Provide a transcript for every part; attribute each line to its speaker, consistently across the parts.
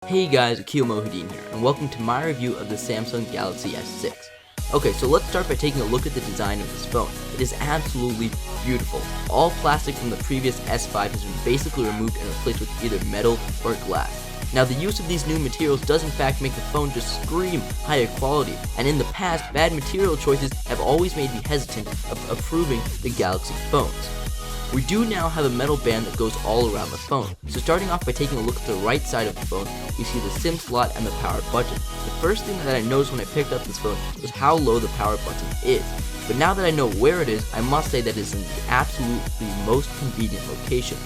Speaker 1: Hey guys, Akil Mohideen here, and welcome to my review of the Samsung Galaxy S6. Okay, so let's start by taking a look at the design of this phone. It is absolutely beautiful. All plastic from the previous S5 has been basically removed and replaced with either metal or glass. Now, the use of these new materials does in fact make the phone just scream higher quality, and in the past, bad material choices have always made me hesitant of approving the Galaxy phones. We do now have a metal band that goes all around the phone. So starting off by taking a look at the right side of the phone, we see the SIM slot and the power button. The first thing that I noticed when I picked up this phone was how low the power button is. But now that I know where it is, I must say that it is in the absolutely most convenient location.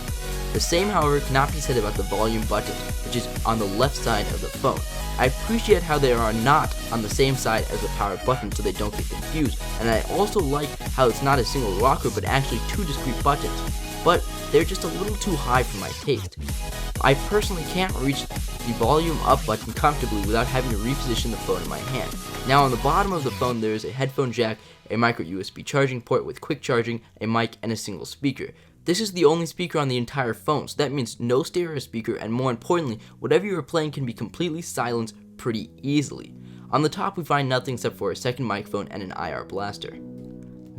Speaker 1: The same, however, cannot be said about the volume button, which is on the left side of the phone. I appreciate how they are not on the same side as the power button so they don't get confused, and I also like how it's not a single rocker but actually two discrete buttons, but they're just a little too high for my taste. I personally can't reach the volume up button comfortably without having to reposition the phone in my hand. Now on the bottom of the phone there is a headphone jack, a micro USB charging port with quick charging, a mic, and a single speaker. This is the only speaker on the entire phone, so that means no stereo speaker, and more importantly, whatever you are playing can be completely silenced pretty easily. On the top we find nothing except for a second microphone and an IR blaster.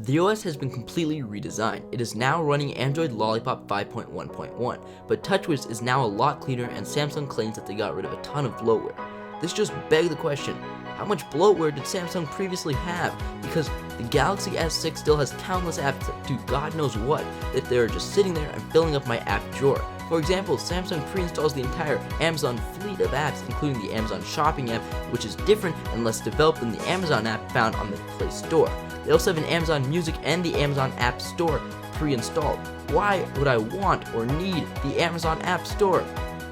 Speaker 1: The OS has been completely redesigned. It is now running Android Lollipop 5.1.1, but TouchWiz is now a lot cleaner, and Samsung claims that they got rid of a ton of bloatware. This just begs the question, how much bloatware did Samsung previously have? Because the Galaxy S6 still has countless apps that do God knows what, that they're just sitting there and filling up my app drawer. For example, Samsung pre-installs the entire Amazon fleet of apps, including the Amazon Shopping app, which is different and less developed than the Amazon app found on the Play Store. They also have an Amazon Music and the Amazon App Store pre-installed. Why would I want or need the Amazon App Store?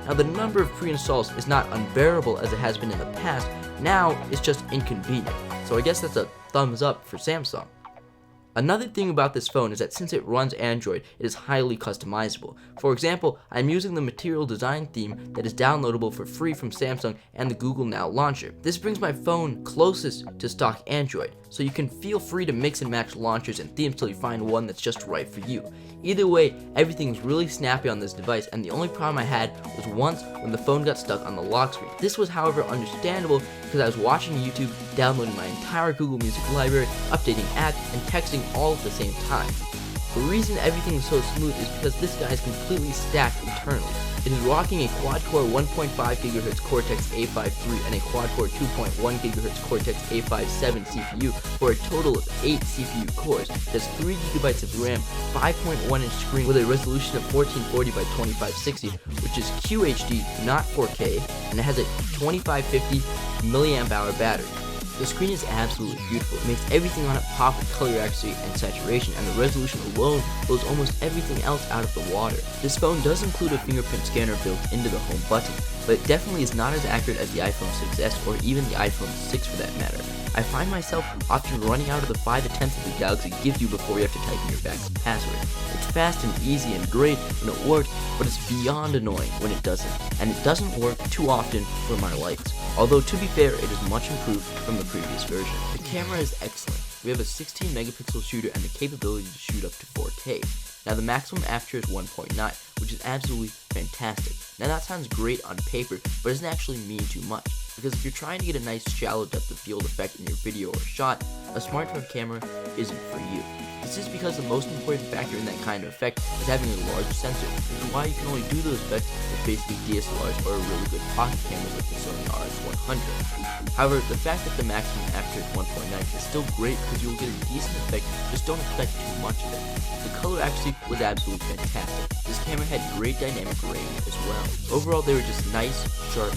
Speaker 1: Now, the number of pre-installs is not unbearable as it has been in the past. Now, it's just inconvenient. So I guess that's a thumbs up for Samsung. Another thing about this phone is that since it runs Android, it is highly customizable. For example, I'm using the Material Design theme that is downloadable for free from Samsung and the Google Now launcher. This brings my phone closest to stock Android, so you can feel free to mix and match launchers and themes till you find one that's just right for you. Either way, everything's really snappy on this device, and the only problem I had was once when the phone got stuck on the lock screen. This was, however, understandable because I was watching YouTube, downloading my entire Google Music library, updating apps, and texting all at the same time. The reason everything is so smooth is because this guy is completely stacked internally. It is rocking a quad-core 1.5 GHz Cortex-A53 and a quad-core 2.1 GHz Cortex-A57 CPU for a total of 8 CPU cores. It has 3 GB of RAM, 5.1-inch screen with a resolution of 1440 by 2560, which is QHD, not 4K, and it has a 2550 mAh battery. The screen is absolutely beautiful. It makes everything on it pop with color accuracy and saturation, and the resolution alone blows almost everything else out of the water. This phone does include a fingerprint scanner built into the home button, but it definitely is not as accurate as the iPhone 6s or even the iPhone 6 for that matter. I find myself often running out of the 5 attempts that the Galaxy gives you before you have to type in your backup password. It's fast and easy and great when it works, but it's beyond annoying when it doesn't, and it doesn't work too often for my likes. Although to be fair, it is much improved from the previous version. The camera is excellent. We have a 16 megapixel shooter and the capability to shoot up to 4K. Now the maximum aperture is 1.9, which is absolutely fantastic. Now that sounds great on paper, but doesn't actually mean too much, because if you're trying to get a nice shallow depth of field effect in your video or shot, a smartphone camera isn't for you. This is because the most important factor in that kind of effect is having a large sensor, which is why you can only do those effects with basically DSLRs or really good pocket cameras like the Sony RX100. However, the fact that the maximum aperture is 1.9 is still great because you'll get a decent effect, just don't expect too much of it. The color accuracy was absolutely fantastic. This camera had great dynamic range as well. Overall, they were just nice, sharp,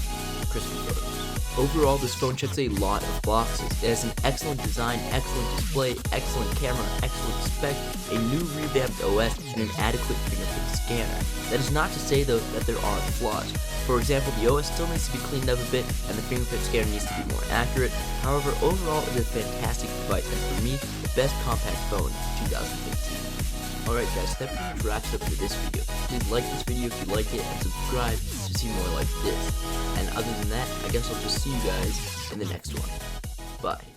Speaker 1: crispy photos. Overall, this phone checks a lot of boxes. It has an excellent design, excellent display, excellent camera, excellent spec, a new revamped OS, and an adequate fingerprint scanner. That is not to say, though, that there aren't flaws. For example, the OS still needs to be cleaned up a bit, and the fingerprint scanner needs to be more accurate. However, overall, it is a fantastic device, and for me, the best compact phone of 2015. Alright guys, so that pretty much wraps up for this video. Please like this video if you liked it, and subscribe to see more like this. And other than that, I guess I'll just see you guys in the next one. Bye.